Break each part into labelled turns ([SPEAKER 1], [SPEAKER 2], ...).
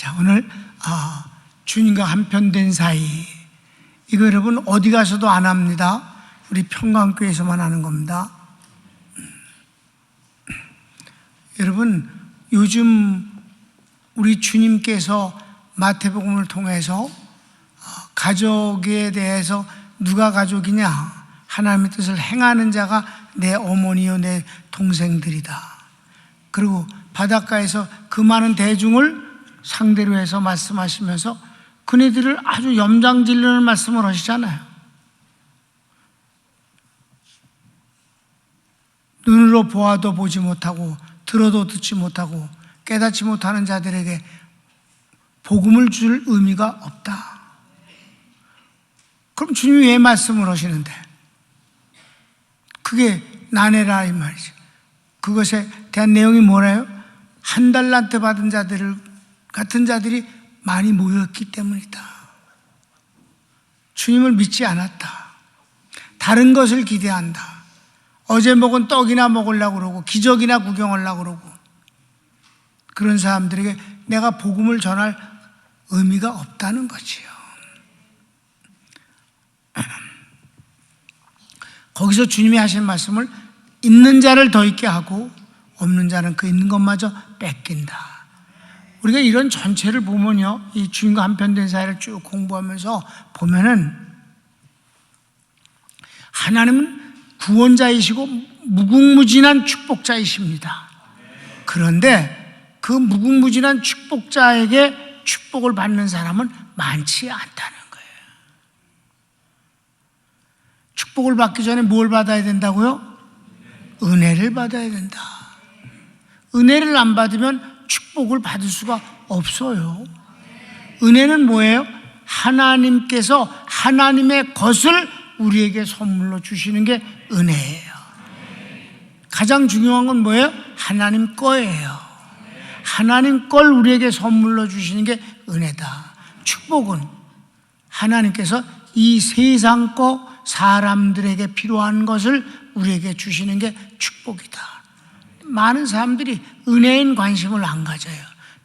[SPEAKER 1] 자, 오늘 주님과 한편 된 사이, 이거 여러분 어디 가서도 안 합니다. 우리 평강교회에서만 하는 겁니다. 여러분, 요즘 우리 주님께서 마태복음을 통해서 가족에 대해서 누가 가족이냐, 하나님의 뜻을 행하는 자가 내 어머니요 내 동생들이다. 그리고 바닷가에서 그 많은 대중을 상대로 해서 말씀하시면서 그네들을 아주 염장질르는 말씀을 하시잖아요. 눈으로 보아도 보지 못하고 들어도 듣지 못하고 깨닫지 못하는 자들에게 복음을 줄 의미가 없다. 그럼 주님이 왜 말씀을 하시는데? 그게 나네라 이 말이죠. 그것에 대한 내용이 뭐래요? 한 달란트 받은 자들 같은 자들이 많이 모였기 때문이다. 주님을 믿지 않았다. 다른 것을 기대한다. 어제 먹은 떡이나 먹으려고 그러고 기적이나 구경하려고 그러고, 그런 사람들에게 내가 복음을 전할 의미가 없다는 거지요. 거기서 주님이 하신 말씀을 있는 자를 더 있게 하고 없는 자는 그 있는 것마저 뺏긴다. 우리가 이런 전체를 보면요, 이 주님과 한편된 사이를 쭉 공부하면서 보면은 하나님은 구원자이시고 무궁무진한 축복자이십니다. 그런데 그 무궁무진한 축복자에게 축복을 받는 사람은 많지 않다는 거예요. 축복을 받기 전에 뭘 받아야 된다고요? 은혜를 받아야 된다. 은혜를 안 받으면 축복을 받을 수가 없어요. 은혜는 뭐예요? 하나님께서 하나님의 것을 우리에게 선물로 주시는 게 은혜예요. 가장 중요한 건 뭐예요? 하나님 거예요. 하나님 걸 우리에게 선물로 주시는 게 은혜다. 축복은 하나님께서 이 세상 거 사람들에게 필요한 것을 우리에게 주시는 게 축복이다. 많은 사람들이 은혜인 관심을 안 가져요.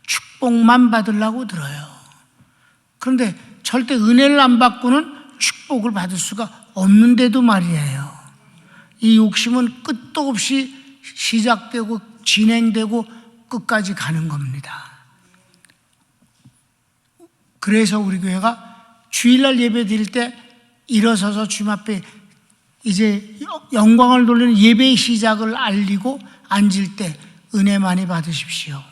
[SPEAKER 1] 축복만 받으려고 들어요. 그런데 절대 은혜를 안 받고는 축복을 받을 수가 없는데도 말이에요. 이 욕심은 끝도 없이 시작되고 진행되고 끝까지 가는 겁니다. 그래서 우리 교회가 주일날 예배 드릴 때 일어서서 주님 앞에 이제 영광을 돌리는 예배의 시작을 알리고 앉을 때 은혜 많이 받으십시오.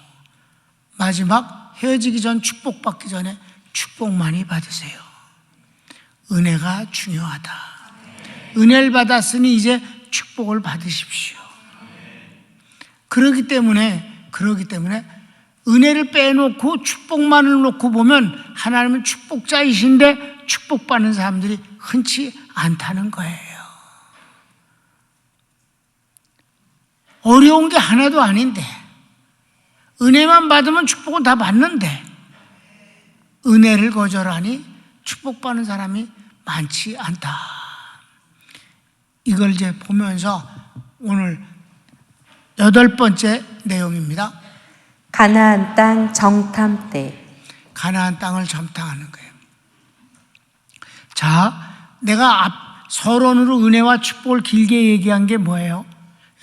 [SPEAKER 1] 마지막 헤어지기 전 축복받기 전에 축복 많이 받으세요. 은혜가 중요하다. 은혜를 받았으니 이제 축복을 받으십시오. 그렇기 때문에 은혜를 빼놓고 축복만을 놓고 보면 하나님은 축복자이신데 축복받는 사람들이 흔치 않다는 거예요. 어려운 게 하나도 아닌데, 은혜만 받으면 축복은 다 받는데 은혜를 거절하니 축복받는 사람이 많지 않다. 이걸 이제 보면서 오늘 8번째 내용입니다.
[SPEAKER 2] 가나안 땅 정탐 때.
[SPEAKER 1] 가나안 땅을 정탐하는 거예요. 자, 내가 서론으로 은혜와 축복을 길게 얘기한 게 뭐예요?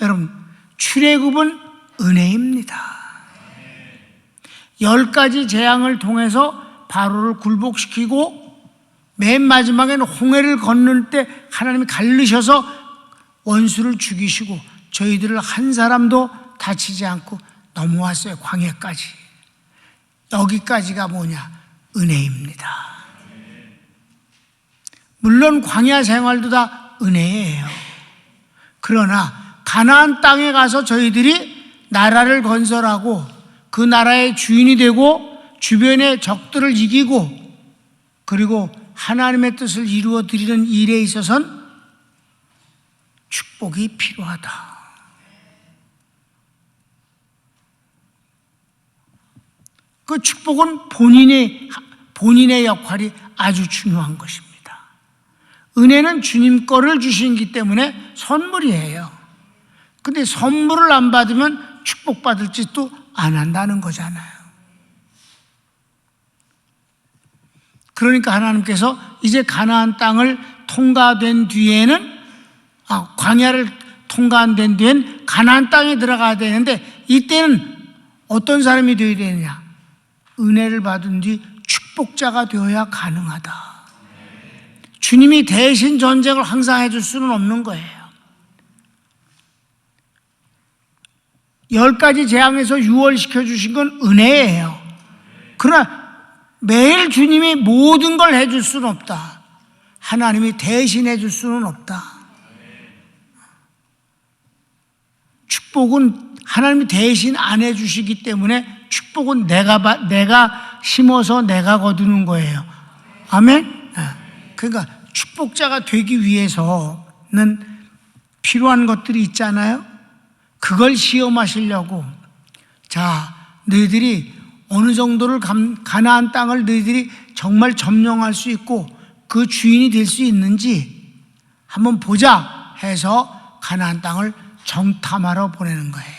[SPEAKER 1] 여러분, 출애굽은 은혜입니다. 10가지 재앙을 통해서 바로를 굴복시키고 맨 마지막에는 홍해를 건널 때 하나님이 갈르셔서 원수를 죽이시고 저희들을 한 사람도 다치지 않고 넘어왔어요. 광야까지. 여기까지가 뭐냐? 은혜입니다. 물론 광야 생활도 다 은혜예요. 그러나 가나안 땅에 가서 저희들이 나라를 건설하고 그 나라의 주인이 되고 주변의 적들을 이기고 그리고 하나님의 뜻을 이루어 드리는 일에 있어서는 축복이 필요하다. 그 축복은 본인의 역할이 아주 중요한 것입니다. 은혜는 주님 거를 주시기 때문에 선물이에요. 근데 선물을 안 받으면 축복받을 짓도 안 한다는 거잖아요. 그러니까 하나님께서 이제 가나안 땅을 통과된 뒤에는 광야를 통과된 뒤엔 가나안 땅에 들어가야 되는데 이때는 어떤 사람이 되어야 되느냐? 은혜를 받은 뒤 축복자가 되어야 가능하다. 주님이 대신 전쟁을 항상 해줄 수는 없는 거예요. 10가지 재앙에서 유월시켜 주신 건 은혜예요. 그러나 매일 주님이 모든 걸 해줄 수는 없다. 하나님이 대신 해줄 수는 없다. 축복은 하나님이 대신 안 해주시기 때문에 축복은 내가 심어서 내가 거두는 거예요. 아멘? 그러니까 축복자가 되기 위해서는 필요한 것들이 있잖아요. 그걸 시험하시려고, 자, 너희들이 어느 정도를 가나안 땅을 너희들이 정말 점령할 수 있고 그 주인이 될 수 있는지 한번 보자 해서 가나안 땅을 정탐하러 보내는 거예요.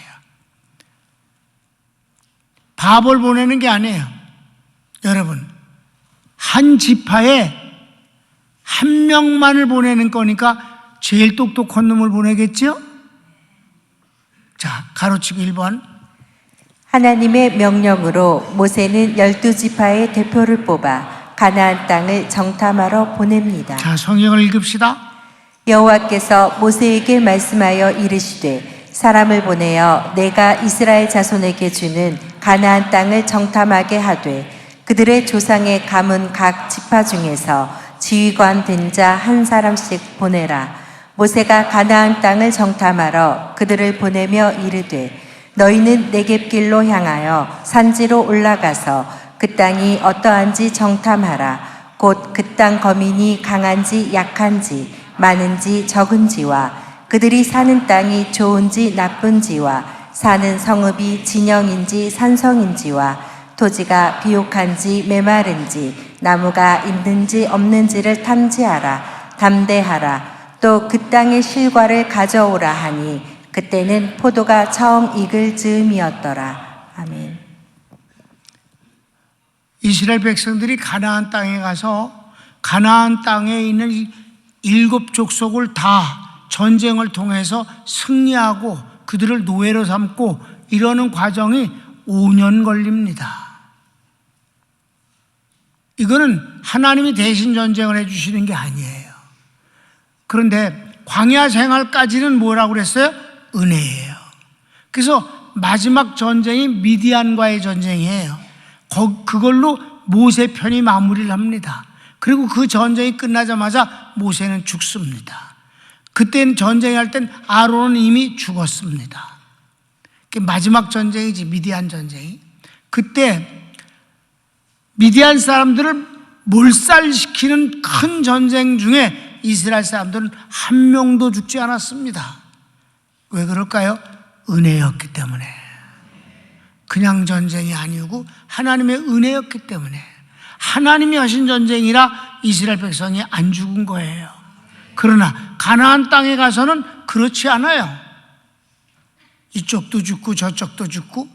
[SPEAKER 1] 바보를 보내는 게 아니에요. 여러분, 한 지파에 한 명만을 보내는 거니까 제일 똑똑한 놈을 보내겠죠? 자, 가로치기 1번.
[SPEAKER 2] 하나님의 명령으로 모세는 12지파의 대표를 뽑아 가나안 땅을 정탐하러 보냅니다.
[SPEAKER 1] 자, 성경을 읽읍시다.
[SPEAKER 2] 여호와께서 모세에게 말씀하여 이르시되 사람을 보내어 내가 이스라엘 자손에게 주는 가나안 땅을 정탐하게 하되 그들의 조상의 가문 각 지파 중에서 지휘관 된 자 한 사람씩 보내라. 모세가 가나안 땅을 정탐하러 그들을 보내며 이르되 너희는 네겝길로 향하여 산지로 올라가서 그 땅이 어떠한지 정탐하라. 곧 그 땅 거민이 강한지 약한지 많은지 적은지와 그들이 사는 땅이 좋은지 나쁜지와 사는 성읍이 진영인지 산성인지와 토지가 비옥한지 메마른지 나무가 있는지 없는지를 탐지하라. 담대하라. 또 그 땅의 실과를 가져오라 하니 그때는 포도가 처음 익을 즈음이었더라. 아멘.
[SPEAKER 1] 이스라엘 백성들이 가나안 땅에 가서 가나안 땅에 있는 7 족속을 다 전쟁을 통해서 승리하고 그들을 노예로 삼고 이러는 과정이 5년 걸립니다. 이거는 하나님이 대신 전쟁을 해주시는 게 아니에요. 그런데 광야 생활까지는 뭐라고 그랬어요? 은혜예요. 그래서 마지막 전쟁이 미디안과의 전쟁이에요. 그걸로 모세 편이 마무리를 합니다. 그리고 그 전쟁이 끝나자마자 모세는 죽습니다. 그때는 전쟁할 땐 아론은 이미 죽었습니다. 마지막 전쟁이지, 미디안 전쟁이. 그때 미디안 사람들을 몰살시키는 큰 전쟁 중에 이스라엘 사람들은 한 명도 죽지 않았습니다. 왜 그럴까요? 은혜였기 때문에. 그냥 전쟁이 아니고 하나님의 은혜였기 때문에. 하나님이 하신 전쟁이라 이스라엘 백성이 안 죽은 거예요. 그러나 가나안 땅에 가서는 그렇지 않아요. 이쪽도 죽고 저쪽도 죽고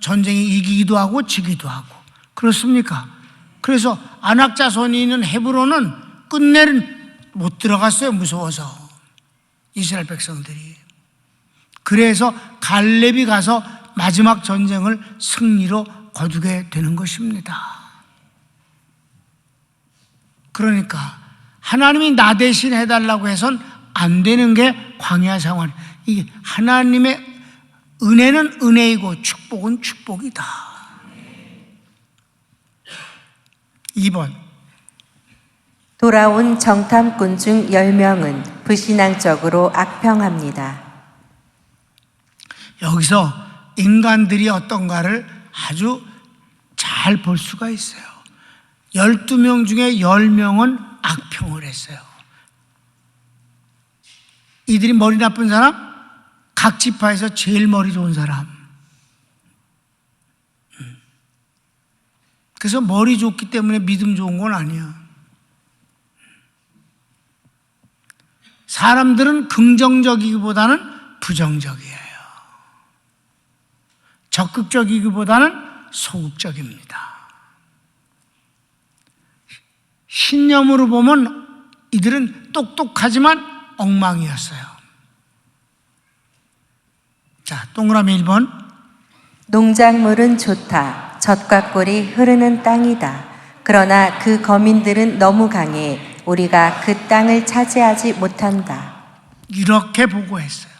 [SPEAKER 1] 전쟁이 이기기도 하고 지기도 하고 그렇습니까? 그래서 아낙 자손이 있는 헤브론은 끝내는 못 들어갔어요. 무서워서 이스라엘 백성들이. 그래서 갈렙이 가서 마지막 전쟁을 승리로 거두게 되는 것입니다. 그러니까 하나님이 나 대신 해달라고 해선 안 되는 게 광야 생활. 이게 하나님의 은혜는 은혜이고 축복은 축복이다. 2번.
[SPEAKER 2] 돌아온 정탐꾼 중 10명은 불신앙적으로 악평합니다.
[SPEAKER 1] 여기서 인간들이 어떤가를 아주 잘 볼 수가 있어요. 12명 중에 10명은 악평을 했어요. 이들이 머리 나쁜 사람? 각 지파에서 제일 머리 좋은 사람. 그래서 머리 좋기 때문에 믿음 좋은 건 아니야. 사람들은 긍정적이기보다는 부정적이에요. 적극적이기보다는 소극적입니다. 신념으로 보면 이들은 똑똑하지만 엉망이었어요. 자, 동그라미 1번.
[SPEAKER 2] 농작물은 좋다. 젖과 꿀이 흐르는 땅이다. 그러나 그 거민들은 너무 강해 우리가 그 땅을 차지하지 못한다.
[SPEAKER 1] 이렇게 보고했어요.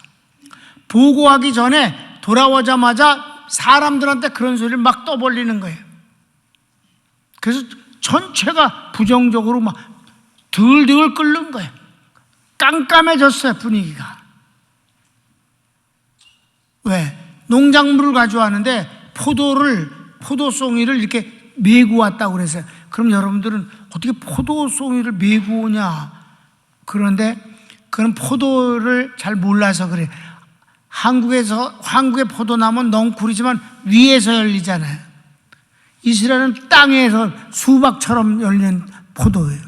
[SPEAKER 1] 보고하기 전에 돌아오자마자 사람들한테 그런 소리를 막 떠벌리는 거예요. 그래서 전체가 부정적으로 막 들들 끓는 거예요. 깜깜해졌어요, 분위기가. 왜? 농작물을 가져왔는데 포도송이를 이렇게 메고 왔다고 그랬어요. 그럼 여러분들은 어떻게 포도송이를 메고 오냐? 그런데 그건 포도를 잘 몰라서 그래. 한국의 포도나무는 넝쿨이지만 위에서 열리잖아요. 이스라엘은 땅에서 수박처럼 열리는 포도예요.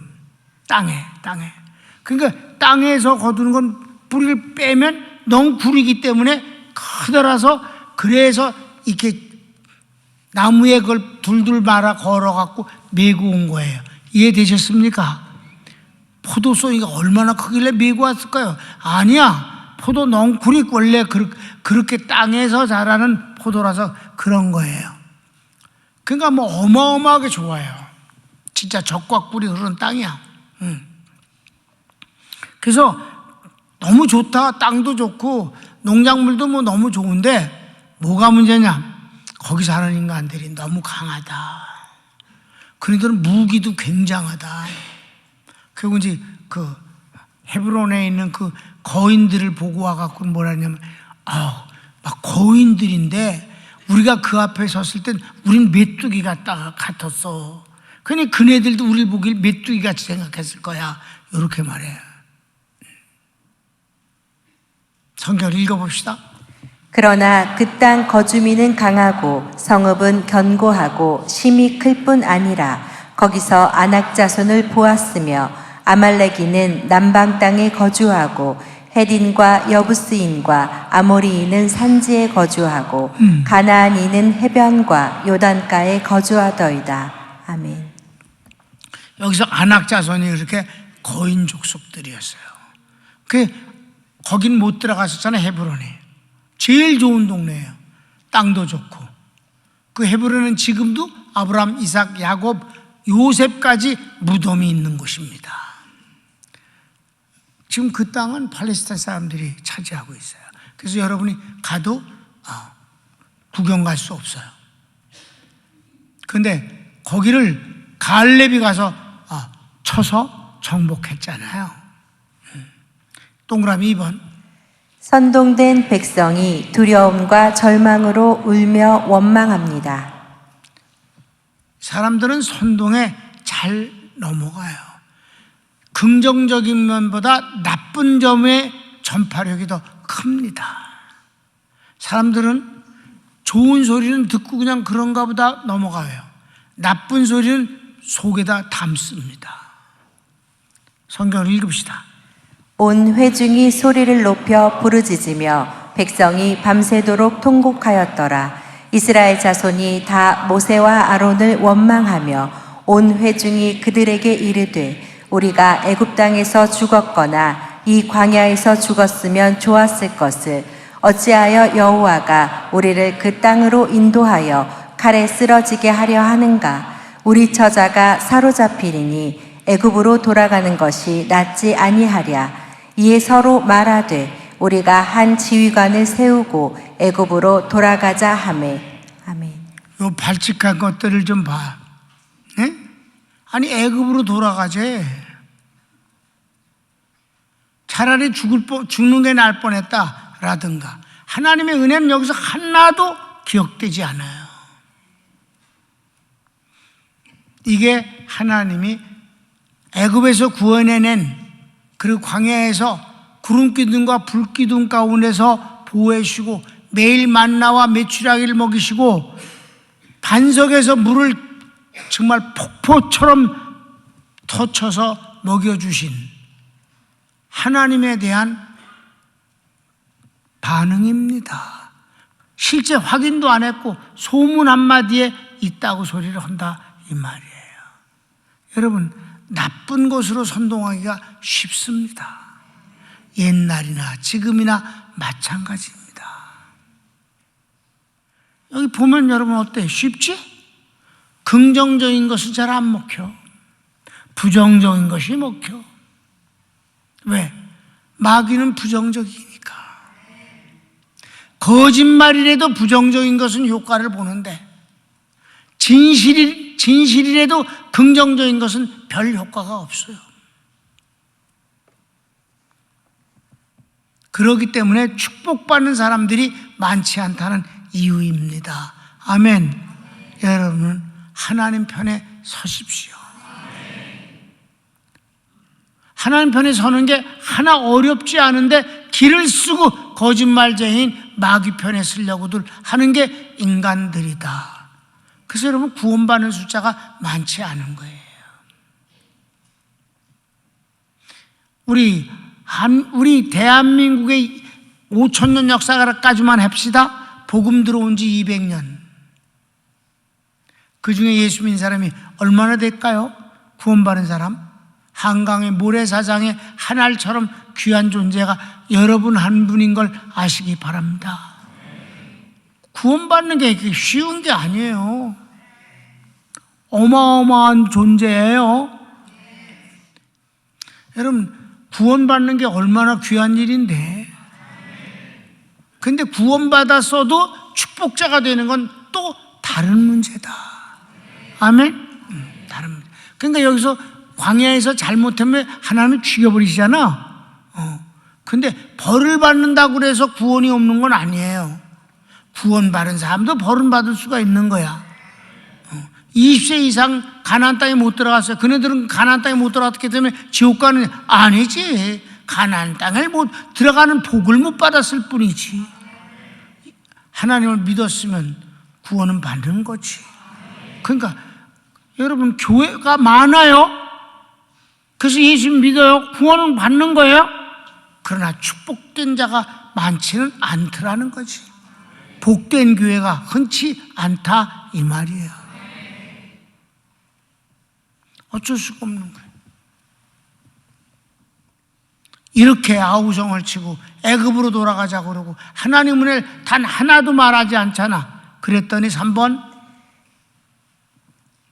[SPEAKER 1] 땅에. 그러니까 땅에서 거두는 건 뿌리를 빼면 넝쿨이기 때문에 커다라서 그래서 이렇게 나무에 그걸 둘둘 말아 걸어갖고 메고 온 거예요. 이해되셨습니까? 포도송이가 얼마나 크길래 메고 왔을까요? 아니야. 포도 넝쿨이 원래 그렇게 땅에서 자라는 포도라서 그런 거예요. 그러니까 뭐 어마어마하게 좋아요. 진짜 젖과 꿀이 흐르는 땅이야. 그래서 너무 좋다. 땅도 좋고 농작물도 뭐 너무 좋은데 뭐가 문제냐? 거기 사는 인간들이 너무 강하다. 그들은 무기도 굉장하다. 그리고 이제 그 헤브론에 있는 그 거인들을 보고 와갖고 뭐라 하냐면, 막 거인들인데 우리가 그 앞에 섰을 땐 우린 메뚜기 같았어. 그러니 그네들도 우리를 보길 메뚜기 같이 생각했을 거야. 이렇게 말해요. 성경을 읽어봅시다.
[SPEAKER 2] 그러나 그 땅 거주민은 강하고 성읍은 견고하고 심이 클 뿐 아니라 거기서 아낙 자손을 보았으며 아말렉인은 남방 땅에 거주하고 헤딘과 여부스인과 아모리인은 산지에 거주하고 가나안인은 해변과 요단가에 거주하더이다. 아멘.
[SPEAKER 1] 여기서 아낙 자손이 그렇게 거인 족속들이었어요. 거긴 못 들어갔었잖아요. 헤브론에. 제일 좋은 동네예요. 땅도 좋고. 그 헤브론은 지금도 아브라함, 이삭, 야곱, 요셉까지 무덤이 있는 곳입니다. 지금 그 땅은 팔레스타인 사람들이 차지하고 있어요. 그래서 여러분이 가도 구경 갈 수 없어요. 그런데 거기를 갈렙이 가서 쳐서 정복했잖아요. 동그라미 2번.
[SPEAKER 2] 선동된 백성이 두려움과 절망으로 울며 원망합니다.
[SPEAKER 1] 사람들은 선동에 잘 넘어가요. 긍정적인 면보다 나쁜 점의 전파력이 더 큽니다. 사람들은 좋은 소리는 듣고 그냥 그런가 보다 넘어가요. 나쁜 소리는 속에다 담습니다. 성경을 읽읍시다.
[SPEAKER 2] 온 회중이 소리를 높여 부르짖으며 백성이 밤새도록 통곡하였더라. 이스라엘 자손이 다 모세와 아론을 원망하며 온 회중이 그들에게 이르되 우리가 애굽 땅에서 죽었거나 이 광야에서 죽었으면 좋았을 것을 어찌하여 여호와가 우리를 그 땅으로 인도하여 칼에 쓰러지게 하려 하는가? 우리 처자가 사로잡히리니 애굽으로 돌아가는 것이 낫지 아니하랴. 이에 서로 말하되 우리가 한 지휘관을 세우고 애굽으로 돌아가자 하매. 아멘.
[SPEAKER 1] 요 발칙한 것들을 좀 봐. 네? 아니 애굽으로 돌아가지. 차라리 죽는 게 나을 뻔했다라든가. 하나님의 은혜는 여기서 하나도 기억되지 않아요. 이게 하나님이 애굽에서 구원해낸, 그리고 광야에서 구름기둥과 불기둥 가운데서 보호해주시고 매일 만나와 메추라기를 먹이시고 반석에서 물을 정말 폭포처럼 터쳐서 먹여주신 하나님에 대한 반응입니다. 실제 확인도 안 했고 소문 한마디에 있다고 소리를 한다 이 말이에요. 여러분, 나쁜 것으로 선동하기가 쉽습니다. 옛날이나 지금이나 마찬가지입니다. 여기 보면 여러분 어때요? 쉽지? 긍정적인 것은 잘 안 먹혀. 부정적인 것이 먹혀. 왜? 마귀는 부정적이니까. 거짓말이라도 부정적인 것은 효과를 보는데 진실이라도 긍정적인 것은 별 효과가 없어요. 그렇기 때문에 축복받는 사람들이 많지 않다는 이유입니다. 아멘. 여러분은 하나님 편에 서십시오. 하나님 편에 서는 게 하나 어렵지 않은데 길을 쓰고 거짓말쟁이인 마귀 편에 서려고들 하는 게 인간들이다. 그래서 여러분 구원받는 숫자가 많지 않은 거예요. 우리 대한민국의 5,000년 역사까지만 합시다. 복음 들어온 지 200년. 그 중에 예수 믿는 사람이 얼마나 될까요? 구원받은 사람? 한강의 모래사장의 한 알처럼 귀한 존재가 여러분 한 분인 걸 아시기 바랍니다. 구원받는 게 쉬운 게 아니에요. 어마어마한 존재예요. 여러분 구원받는 게 얼마나 귀한 일인데, 근데 구원받았어도 축복자가 되는 건 또 다른 문제다. 아멘? 다른 문제. 그러니까 여기서 광야에서 잘못하면 하나님은 죽여버리시잖아. 근데 벌을 받는다고 그래서 구원이 없는 건 아니에요. 구원받은 사람도 벌은 받을 수가 있는 거야. 20세 이상 가나안 땅에 못 들어갔어요. 그네들은 가나안 땅에 못 들어갔기 때문에 지옥 가는, 아니지. 가나안 땅에 못 들어가는 복을 못 받았을 뿐이지. 하나님을 믿었으면 구원은 받는 거지. 그러니까 여러분 교회가 많아요. 그래서 예수 믿어요. 구원은 받는 거예요. 그러나 축복된 자가 많지는 않더라는 거지. 복된 교회가 흔치 않다 이 말이에요. 어쩔 수가 없는 거예요. 이렇게 아우성을 치고 애굽으로 돌아가자고 그러고 하나님 은혜를 단 하나도 말하지 않잖아. 그랬더니 3번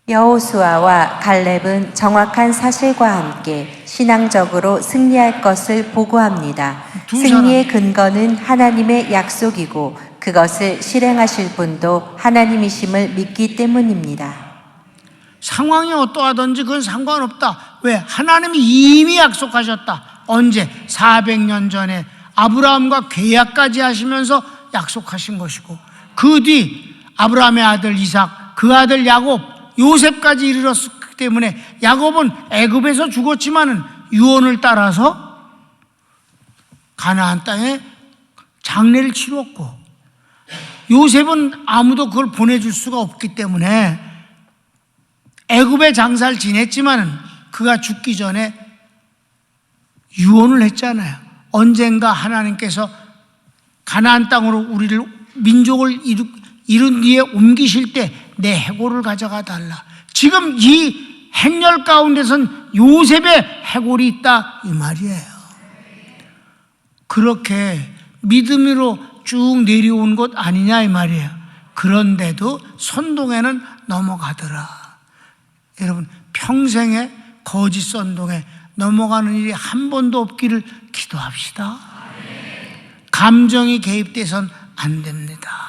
[SPEAKER 2] 여호수아와 갈렙은 정확한 사실과 함께 신앙적으로 승리할 것을 보고합니다. 승리의 근거는 하나님의 약속이고 그것을 실행하실 분도 하나님이심을 믿기 때문입니다.
[SPEAKER 1] 상황이 어떠하든지 그건 상관없다. 왜? 하나님이 이미 약속하셨다. 언제? 400년 전에 아브라함과 계약까지 하시면서 약속하신 것이고, 그 뒤 아브라함의 아들 이삭, 그 아들 야곱, 요셉까지 이르렀기 때문에 야곱은 애굽에서 죽었지만은 유언을 따라서 가나안 땅에 장례를 치렀고, 요셉은 아무도 그걸 보내줄 수가 없기 때문에 애굽에 장사를 지냈지만은 그가 죽기 전에 유언을 했잖아요. 언젠가 하나님께서 가나안 땅으로 우리를 민족을 이룬 뒤에 옮기실 때 내 해골을 가져가 달라. 지금 이 행렬 가운데선 요셉의 해골이 있다 이 말이에요. 그렇게 믿음으로 쭉 내려온 것 아니냐 이 말이에요. 그런데도 선동에는 넘어가더라. 여러분 평생에 거짓 선동에 넘어가는 일이 한 번도 없기를 기도합시다. 감정이 개입돼선 안 됩니다.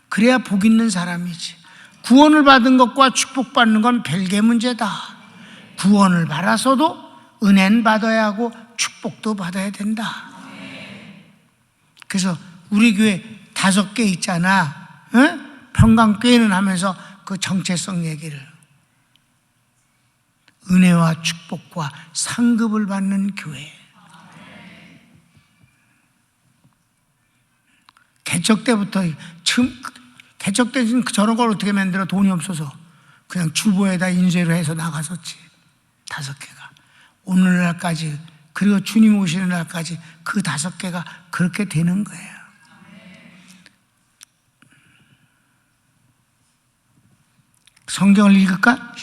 [SPEAKER 1] 그래야 복 있는 사람이지. 구원을 받은 것과 축복받는 건 별개 문제다. 구원을 받아서도 은혜는 받아야 하고 축복도 받아야 된다. 그래서 우리 교회 5개 있잖아. 평강교회는 하면서 그 정체성 얘기를, 은혜와 축복과 상급을 받는 교회. 개척 때부터 개척 때는 저런 걸 어떻게 만들어? 돈이 없어서 그냥 주보에다 인쇄로 해서 나갔었지. 5개가 오늘날까지, 그리고 주님 오시는 날까지 그 5개가 그렇게 되는 거예요. 성경을 읽을까?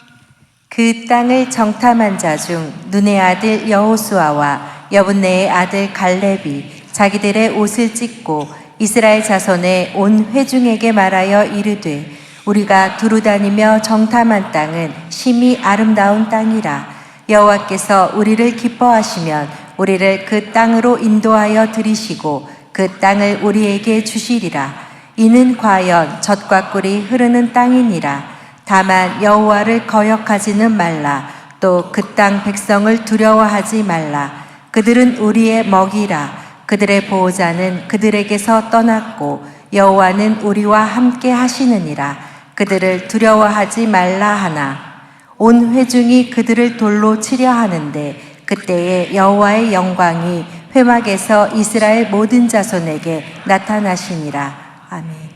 [SPEAKER 2] 그 땅을 정탐한 자 중 눈의 아들 여호수아와 여분네의 아들 갈렙이 자기들의 옷을 찢고 이스라엘 자손의 온 회중에게 말하여 이르되 우리가 두루다니며 정탐한 땅은 심히 아름다운 땅이라. 여호와께서 우리를 기뻐하시면 우리를 그 땅으로 인도하여 들이시고 그 땅을 우리에게 주시리라. 이는 과연 젖과 꿀이 흐르는 땅이니라. 다만 여호와를 거역하지는 말라. 또 그 땅 백성을 두려워하지 말라. 그들은 우리의 먹이라. 그들의 보호자는 그들에게서 떠났고 여호와는 우리와 함께 하시느니라. 그들을 두려워하지 말라 하나. 온 회중이 그들을 돌로 치려 하는데 그때에 여호와의 영광이 회막에서 이스라엘 모든 자손에게 나타나시니라. 아멘.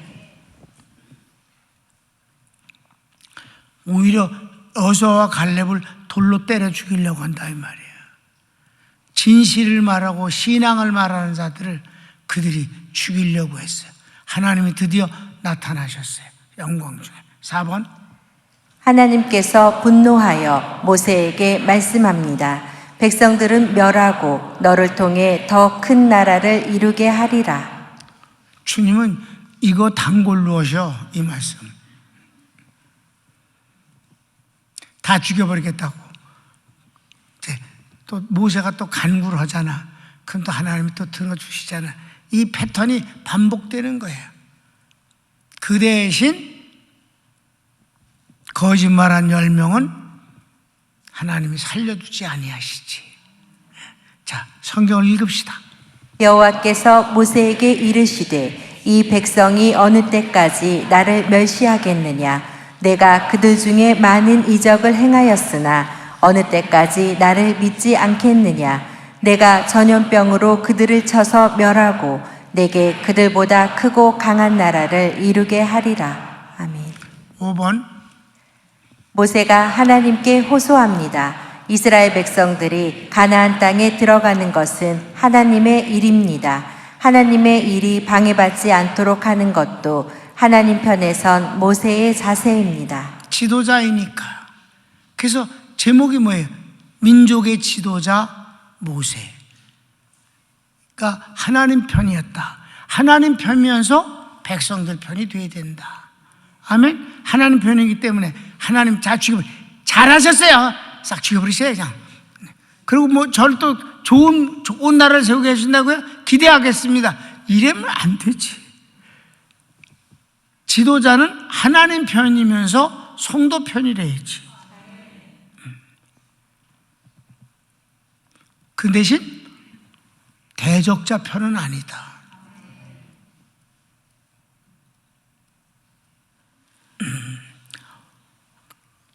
[SPEAKER 1] 오히려 여호수아와 갈렙을 돌로 때려 죽이려고 한다 이 말이에요. 진실을 말하고 신앙을 말하는 자들을 그들이 죽이려고 했어요. 하나님이 드디어 나타나셨어요. 영광 중에. 4번.
[SPEAKER 2] 하나님께서 분노하여 모세에게 말씀합니다. 백성들은 멸하고 너를 통해 더 큰 나라를 이루게 하리라.
[SPEAKER 1] 주님은 이거 단골로 하셔. 이 말씀. 다 죽여버리겠다고. 또 모세가 또 간구를 하잖아. 그럼 또 하나님이 또 들어주시잖아. 이 패턴이 반복되는 거예요. 그 대신 거짓말한 10명은 하나님이 살려주지 아니하시지. 자, 성경을 읽읍시다.
[SPEAKER 2] 여호와께서 모세에게 이르시되 이 백성이 어느 때까지 나를 멸시하겠느냐. 내가 그들 중에 많은 이적을 행하였으나 어느 때까지 나를 믿지 않겠느냐. 내가 전염병으로 그들을 쳐서 멸하고 내게 그들보다 크고 강한 나라를 이루게 하리라. 아멘.
[SPEAKER 1] 5번.
[SPEAKER 2] 모세가 하나님께 호소합니다. 이스라엘 백성들이 가나안 땅에 들어가는 것은 하나님의 일입니다. 하나님의 일이 방해받지 않도록 하는 것도 하나님 편에 선 모세의 자세입니다.
[SPEAKER 1] 지도자이니까. 그래서 제목이 뭐예요? 민족의 지도자 모세. 그러니까 하나님 편이었다. 하나님 편이면서 백성들 편이 돼야 된다. 아멘. 하나님 편이기 때문에 하나님 자 죽여버리. 잘하셨어요. 싹 죽여버리세요 그냥. 그리고 뭐 저를 또 좋은 나라를 세우게 해준다고요? 기대하겠습니다. 이러면 안 되지. 지도자는 하나님 편이면서 성도 편이래야지. 그 대신 대적자 편은 아니다.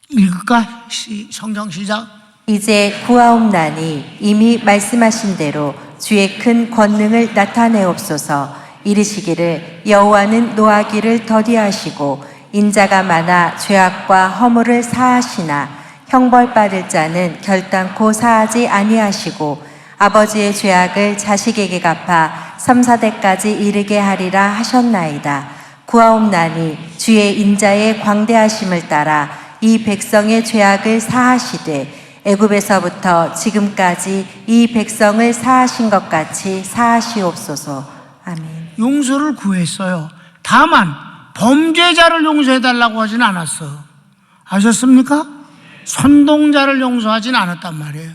[SPEAKER 1] 읽을까? 성경 시작.
[SPEAKER 2] 이제 구하옵나니 이미 말씀하신 대로 주의 큰 권능을 나타내옵소서. 이르시기를 여호와는 노하기를 더디하시고 인자가 많아 죄악과 허물을 사하시나 형벌받을 자는 결단코 사하지 아니하시고 아버지의 죄악을 자식에게 갚아 3, 4대까지 이르게 하리라 하셨나이다. 구하옵나니 주의 인자의 광대하심을 따라 이 백성의 죄악을 사하시되 애굽에서부터 지금까지 이 백성을 사하신 것 같이 사하시옵소서. 아멘.
[SPEAKER 1] 용서를 구했어요. 다만 범죄자를 용서해달라고 하진 않았어. 아셨습니까? 선동자를 용서하진 않았단 말이에요.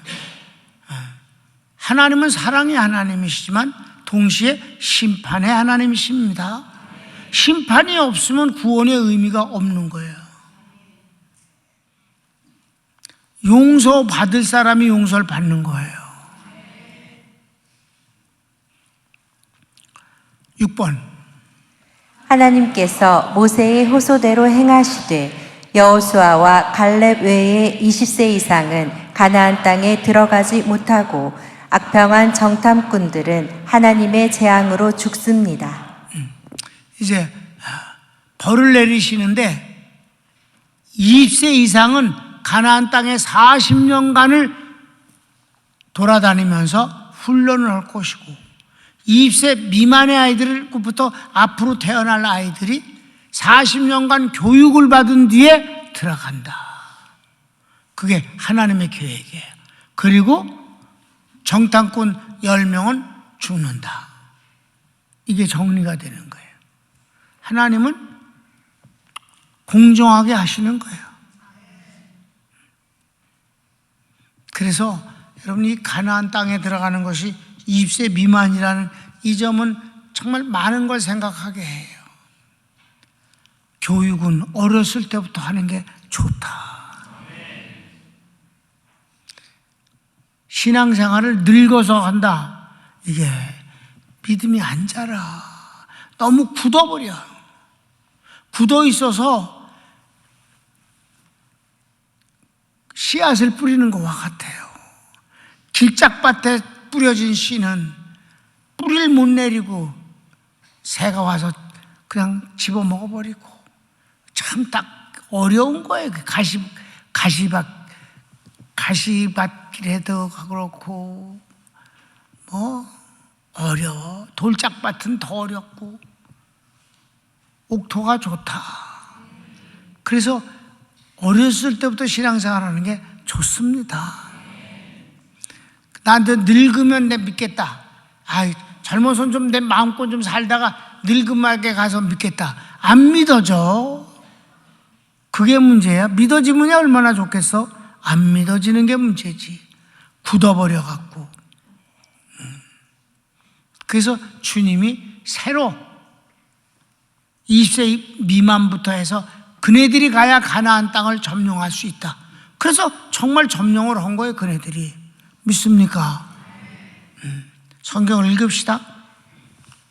[SPEAKER 1] 하나님은 사랑의 하나님이시지만 동시에 심판의 하나님이십니다. 심판이 없으면 구원의 의미가 없는 거예요. 용서받을 사람이 용서를 받는 거예요. 6번.
[SPEAKER 2] 하나님께서 모세의 호소대로 행하시되 여호수아와 갈렙 외에 20세 이상은 가나안 땅에 들어가지 못하고 악평한 정탐꾼들은 하나님의 재앙으로 죽습니다.
[SPEAKER 1] 이제 벌을 내리시는데 20세 이상은 가나안 땅에 40년간을 돌아다니면서 훈련을 할 것이고 20세 미만의 아이들부터 앞으로 태어날 아이들이 40년간 교육을 받은 뒤에 들어간다. 그게 하나님의 계획이에요. 그리고 정탐꾼 10명은 죽는다. 이게 정리가 되는 거예요. 하나님은 공정하게 하시는 거예요. 그래서 여러분이 가나안 땅에 들어가는 것이 20세 미만이라는 이 점은 정말 많은 걸 생각하게 해요. 교육은 어렸을 때부터 하는 게 좋다. 신앙생활을 늙어서 한다. 이게 믿음이 안 자라. 너무 굳어버려. 굳어 있어서 씨앗을 뿌리는 것과 같아요. 길짝밭에 뿌려진 씨는 뿌리를 못 내리고 새가 와서 그냥 집어먹어버리고 참 딱 어려운 거예요. 가시밭이라도 그렇고 뭐 어려워. 돌짝밭은 더 어렵고 옥토가 좋다. 그래서 어렸을 때부터 신앙생활하는 게 좋습니다. 나한테 늙으면 내 믿겠다. 젊어서 좀 내 마음껏 좀 살다가 늙음하게 가서 믿겠다. 안 믿어져. 그게 문제야. 믿어지면 얼마나 좋겠어? 안 믿어지는 게 문제지. 굳어버려 갖고. 그래서 주님이 새로 20세 미만부터 해서 그네들이 가야 가나안 땅을 점령할 수 있다. 그래서 정말 점령을 한 거예요. 그네들이. 믿습니까? 성경을 읽읍시다.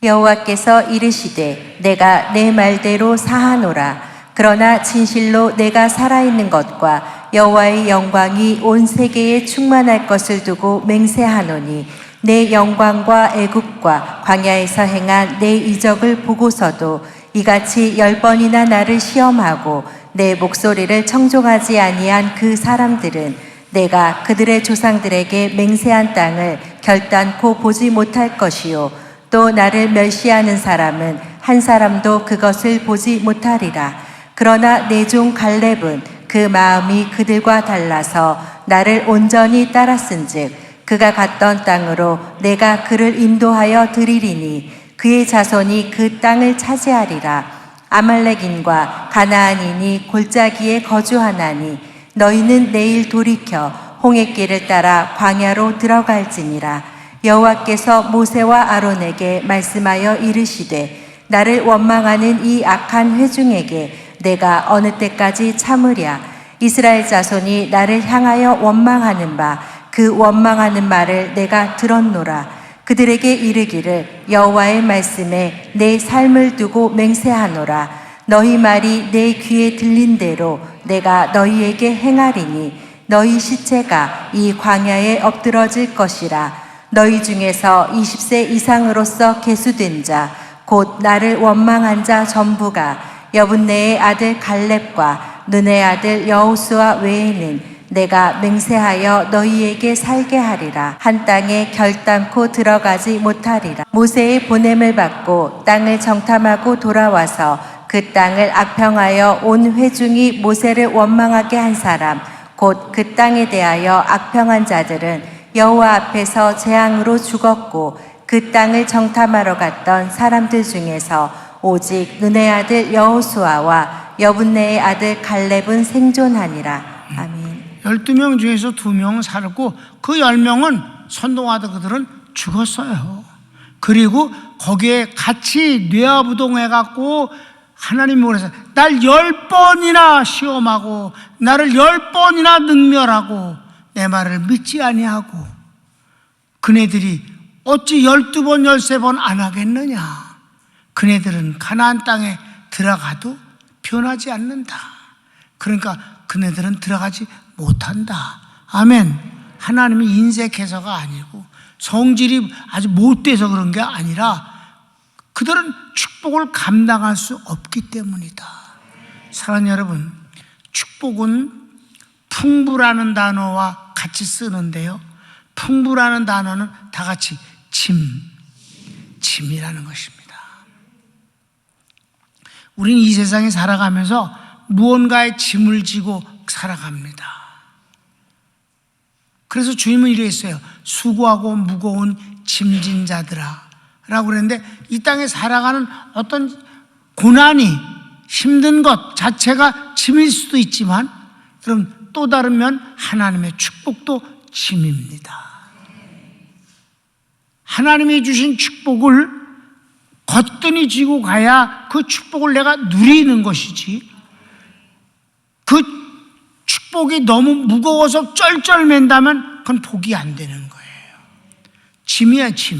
[SPEAKER 2] 여호와께서 이르시되 내가 내 말대로 사하노라. 그러나 진실로 내가 살아있는 것과 여호와의 영광이 온 세계에 충만할 것을 두고 맹세하노니 내 영광과 애굽과 광야에서 행한 내 이적을 보고서도 이같이 10번이나 나를 시험하고 내 목소리를 청종하지 아니한 그 사람들은 내가 그들의 조상들에게 맹세한 땅을 결단코 보지 못할 것이요 또 나를 멸시하는 사람은 한 사람도 그것을 보지 못하리라. 그러나 내 종 갈렙은 그 마음이 그들과 달라서 나를 온전히 따랐은즉 그가 갔던 땅으로 내가 그를 인도하여 드리리니 그의 자손이 그 땅을 차지하리라. 아말렉인과 가나안인이 골짜기에 거주하나니 너희는 내일 돌이켜 홍해길을 따라 광야로 들어갈지니라. 여호와께서 모세와 아론에게 말씀하여 이르시되 나를 원망하는 이 악한 회중에게 내가 어느 때까지 참으랴. 이스라엘 자손이 나를 향하여 원망하는 바 그 원망하는 말을 내가 들었노라. 그들에게 이르기를 여호와의 말씀에 내 삶을 두고 맹세하노라. 너희 말이 내 귀에 들린 대로 내가 너희에게 행하리니 너희 시체가 이 광야에 엎드러질 것이라. 너희 중에서 20세 이상으로서 계수된 자 곧 나를 원망한 자 전부가 여분네의 아들 갈렙과 눈의 아들 여호수아 외에는 내가 맹세하여 너희에게 살게 하리라. 한 땅에 결단코 들어가지 못하리라. 모세의 보냄을 받고 땅을 정탐하고 돌아와서 그 땅을 악평하여 온 회중이 모세를 원망하게 한 사람 곧 그 땅에 대하여 악평한 자들은 여호와 앞에서 재앙으로 죽었고 그 땅을 정탐하러 갔던 사람들 중에서 오직 눈의 아들 여호수아와 여분네의 아들 갈렙은 생존하니라. 아멘.
[SPEAKER 1] 12명 중에서 2명은 살았고 그 10명은 선동하던 그들은 죽었어요. 그리고 거기에 같이 뇌하부동해갖고 하나님이 그래서 날 10번이나 시험하고 나를 10번이나 능멸하고 내 말을 믿지 아니하고 그네들이 어찌 12번 13번 안 하겠느냐. 그네들은 가나안 땅에 들어가도 변하지 않는다. 그러니까 그네들은 들어가지 못한다. 아멘. 하나님이 인색해서가 아니고 성질이 아주 못돼서 그런 게 아니라 그들은 축복을 감당할 수 없기 때문이다. 사랑하는 여러분, 축복은 풍부라는 단어와 같이 쓰는데요. 풍부라는 단어는 다 같이 짐이라는 것입니다. 우리는 이 세상에 살아가면서 무언가의 짐을 지고 살아갑니다. 그래서 주님은 이랬어요. 수고하고 무거운 짐진 자들아 라고 그랬는데, 이 땅에 살아가는 어떤 고난이, 힘든 것 자체가 짐일 수도 있지만, 여러분 또 다른 면 하나님의 축복도 짐입니다. 하나님이 주신 축복을 거뜬히 지고 가야 그 축복을 내가 누리는 것이지, 그 축복이 너무 무거워서 쩔쩔맨다면 그건 복이 안 되는 거예요. 짐이야, 짐.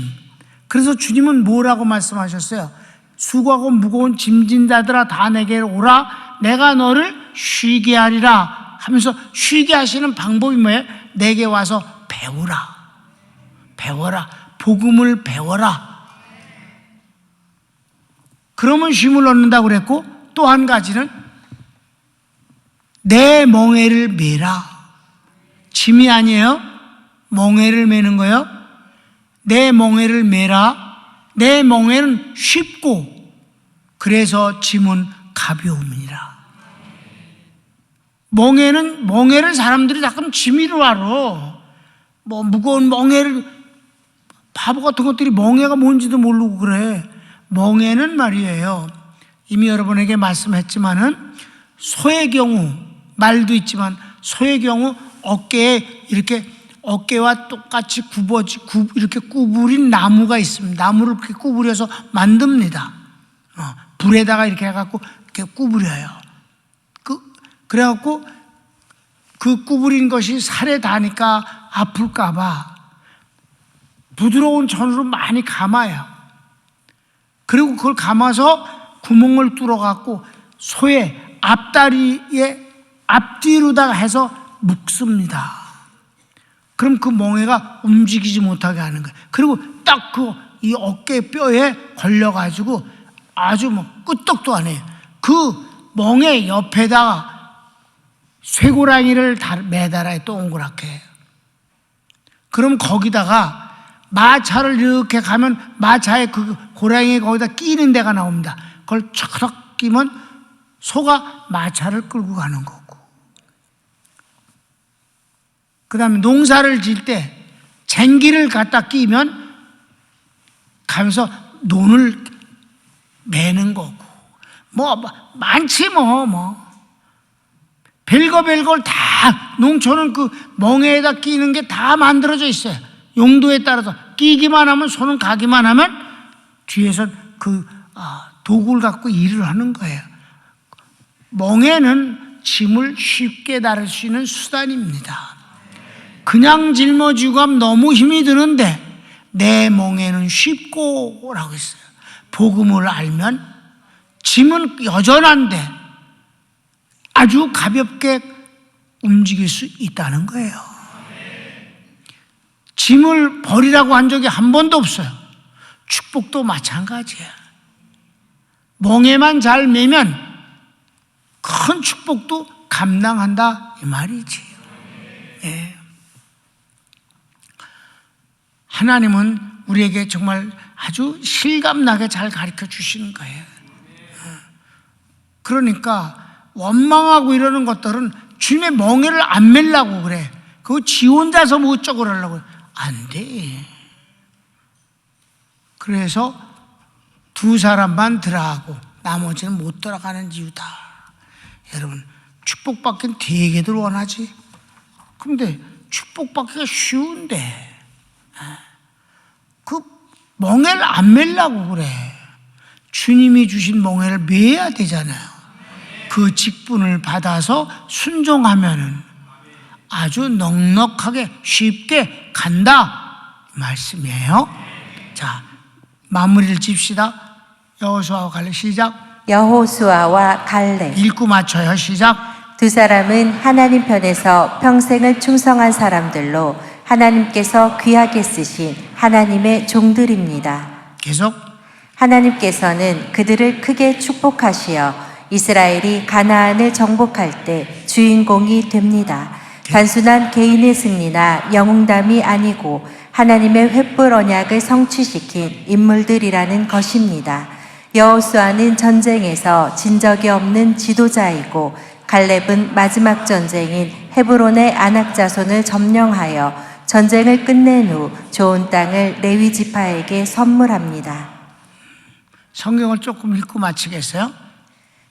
[SPEAKER 1] 그래서 주님은 뭐라고 말씀하셨어요? 수고하고 무거운 짐진 자들아 다 내게 오라, 내가 너를 쉬게 하리라 하면서, 쉬게 하시는 방법이 뭐예요? 내게 와서 배우라. 배워라. 복음을 배워라. 그러면 쉼을 얻는다고 그랬고, 또 한 가지는 내 멍에를 메라. 짐이 아니에요. 멍에를 메는 거예요. 내 멍에를 메라. 내 멍에는 쉽고 그래서 짐은 가벼움이니라. 멍에를 사람들이 가끔 짐이로 알아. 뭐 무거운 멍에를, 바보 같은 것들이 멍에가 뭔지도 모르고 그래. 멍에는 말이에요, 이미 여러분에게 말씀했지만은, 소의 경우, 말도 있지만 소의 경우 어깨에 이렇게, 어깨와 똑같이 이렇게 구부린 나무가 있습니다. 나무를 그렇게 구부려서 만듭니다. 불에다가 이렇게 해갖고 이렇게 구부려요. 그래갖고 그 구부린 것이 살에 닿으니까 아플까봐 부드러운 천으로 많이 감아요. 그리고 그걸 감아서 구멍을 뚫어갖고 소의 앞다리에 앞뒤로다가 해서 묶습니다. 그럼 그 멍에가 움직이지 못하게 하는 거예요. 그리고 딱 이 어깨 뼈에 걸려가지고 아주 뭐 끄떡도 안 해요. 그 멍에 옆에다가 쇠고랑이를 매달아요. 동그랗게. 그럼 거기다가 마차를 이렇게 가면 마차에 그 고랑이 거기다 끼는 데가 나옵니다. 그걸 척척 끼면 소가 마차를 끌고 가는 거고. 그 다음에 농사를 지을 때 쟁기를 갖다 끼면 가면서 논을 매는 거고. 뭐 많지 뭐. 별걸 다, 농촌은 그 멍에에다 끼는 게 다 만들어져 있어요. 용도에 따라서. 끼기만 하면, 소는 가기만 하면 뒤에서 그 도구를 갖고 일을 하는 거예요. 멍에는 짐을 쉽게 다룰 수 있는 수단입니다. 그냥 짊어지고 하면 너무 힘이 드는데, 내 멍에는 쉽고 라고 했어요. 복음을 알면 짐은 여전한데 아주 가볍게 움직일 수 있다는 거예요. 짐을 버리라고 한 적이 한 번도 없어요. 축복도 마찬가지야. 멍에만 잘 매면 큰 축복도 감당한다 이 말이지. 예. 하나님은 우리에게 정말 아주 실감나게 잘 가르쳐 주시는 거예요. 그러니까 원망하고 이러는 것들은 주님의 멍에를 안 멜라고 그래. 그거 지 혼자서 뭐 어쩌고 하려고. 안 돼. 그래서 두 사람만 들어가고 나머지는 못 들어가는 이유다. 여러분, 축복받기는 되게들 원하지. 근데 축복받기가 쉬운데 그 멍에를 안 멜라고 그래. 주님이 주신 멍에를 매야 되잖아요. 그 직분을 받아서 순종하면은 아주 넉넉하게 쉽게 간다 말씀이에요. 자, 마무리를 짓시다. 여호수아와 갈렙 시작.
[SPEAKER 2] 여호수아와 갈렙.
[SPEAKER 1] 읽고 맞춰요. 시작.
[SPEAKER 2] 두 사람은 하나님 편에서 평생을 충성한 사람들로 하나님께서 귀하게 쓰신 하나님의 종들입니다.
[SPEAKER 1] 계속.
[SPEAKER 2] 하나님께서는 그들을 크게 축복하시어 이스라엘이 가나안을 정복할 때 주인공이 됩니다. 단순한 개인의 승리나 영웅담이 아니고 하나님의 횃불 언약을 성취시킨 인물들이라는 것입니다. 여호수아는 전쟁에서 진 적이 없는 지도자이고 갈렙은 마지막 전쟁인 헤브론의 아낙 자손을 점령하여 전쟁을 끝낸 후 좋은 땅을 레위 지파에게 선물합니다.
[SPEAKER 1] 성경을 조금 읽고 마치겠어요?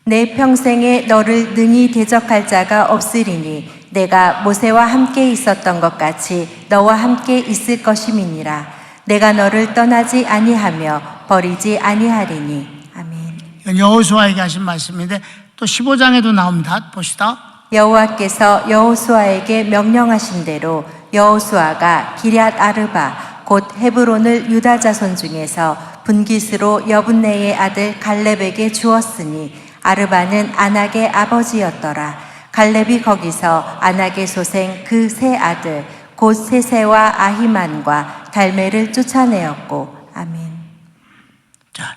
[SPEAKER 2] 내 평생에 너를 능히 대적할 자가 없으리니 내가 모세와 함께 있었던 것 같이 너와 함께 있을 것임이니라. 내가 너를 떠나지 아니하며 버리지 아니하리니. 아멘.
[SPEAKER 1] 이건 여호수아에게 하신 말씀인데 또 15장에도 나옵니다. 봅시다.
[SPEAKER 2] 여호와께서 여호수아에게 명령하신 대로 여호수아가 기럇 아르바 곧 헤브론을 유다 자손 중에서 분깃으로 여분네의 아들 갈렙에게 주었으니 아르바는 아낙의 아버지였더라. 갈렙이 거기서 아낙의 소생 그 세 아들 곧 세세와 아히만과 달메를 쫓아내었고. 아멘.
[SPEAKER 1] 자,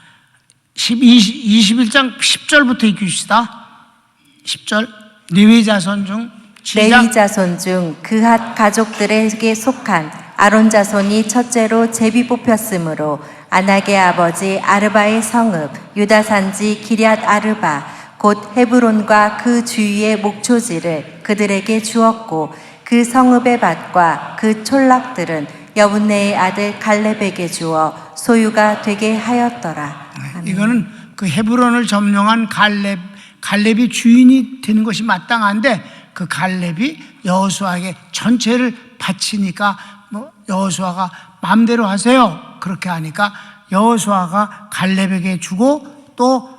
[SPEAKER 1] 21장 10절부터 읽읍시다. 10절. 레위 자손 중 시작.
[SPEAKER 2] 레위 자손 중 그핫 가족들에게 속한 아론 자손이 첫째로 제비 뽑혔으므로 아낙의 아버지 아르바의 성읍 유다 산지 기럇 아르바 곧 헤브론과 그 주위의 목초지를 그들에게 주었고 그 성읍의 밭과 그 촌락들은 여분네의 아들 갈렙에게 주어 소유가 되게 하였더라. 아멘.
[SPEAKER 1] 이거는 그 헤브론을 점령한 갈렙이 주인이 되는 것이 마땅한데 그 갈렙이 여호수아에게 전체를 바치니까 뭐 여호수아가 마음대로 하세요 그렇게 하니까 여호수아가 갈렙에게 주고 또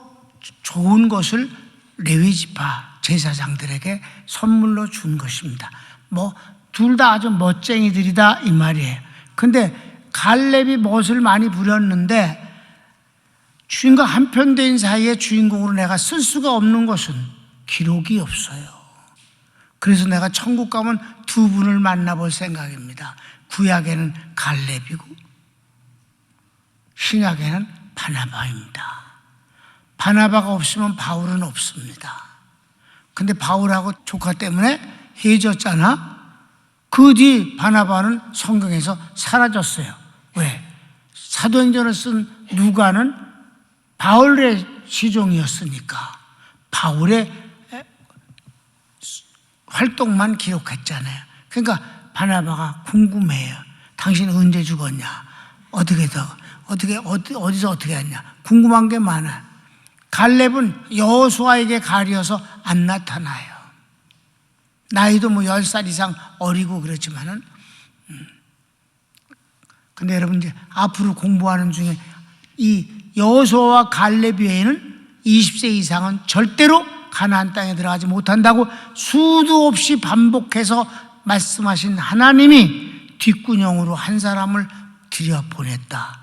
[SPEAKER 1] 좋은 것을 레위 지파 제사장들에게 선물로 준 것입니다. 뭐 둘 다 아주 멋쟁이들이다 이 말이에요. 근데 갈렙이 멋을 많이 부렸는데 주인과 한편된 사이에 주인공으로 내가 쓸 수가 없는 것은 기록이 없어요. 그래서 내가 천국 가면 두 분을 만나볼 생각입니다. 구약에는 갈렙이고 신약에는 바나바입니다. 바나바가 없으면 바울은 없습니다. 근데 바울하고 조카 때문에 헤어졌잖아. 그 뒤 바나바는 성경에서 사라졌어요. 왜? 사도행전을 쓴 누가는 바울의 시종이었으니까 바울의 활동만 기록했잖아요. 그러니까 바나바가 궁금해요. 당신 언제 죽었냐? 어디서 어떻게 했냐? 궁금한 게 많아요. 갈렙은 여호수아에게 가려서 안 나타나요. 나이도 뭐 10살 이상 어리고 그렇지만은 근데 여러분 이제 앞으로 공부하는 중에 이 여호수아와 갈렙 외에는 20세 이상은 절대로 가나안 땅에 들어가지 못한다고 수도 없이 반복해서 말씀하신 하나님이 뒷구녕으로 한 사람을 들여보냈다.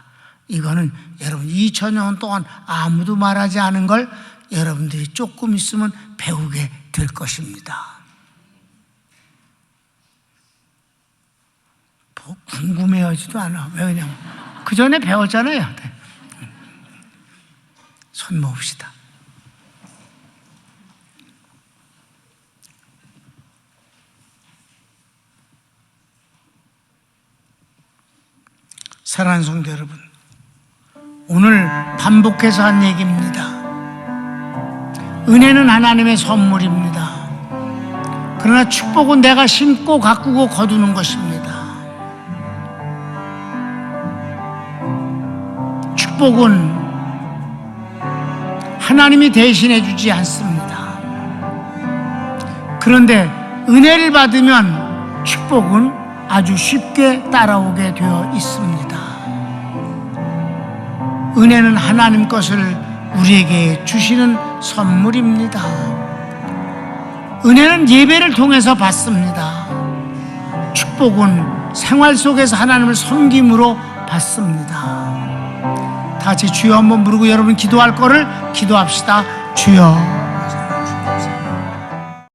[SPEAKER 1] 이거는 여러분 2000년 동안 아무도 말하지 않은 걸 여러분들이 조금 있으면 배우게 될 것입니다. 뭐 궁금해하지도 않아. 왜냐면 그 전에 배웠잖아요. 손 모읍시다. 사랑하는 성도 여러분, 오늘 반복해서 한 얘기입니다. 은혜는 하나님의 선물입니다. 그러나 축복은 내가 심고 가꾸고 거두는 것입니다. 축복은 하나님이 대신해 주지 않습니다. 그런데 은혜를 받으면 축복은 아주 쉽게 따라오게 되어 있습니다. 은혜는 하나님 것을 우리에게 주시는 선물입니다. 은혜는 예배를 통해서 받습니다. 축복은 생활 속에서 하나님을 섬김으로 받습니다. 다 같이 주여 한번 부르고 여러분 기도할 거를 기도합시다. 주여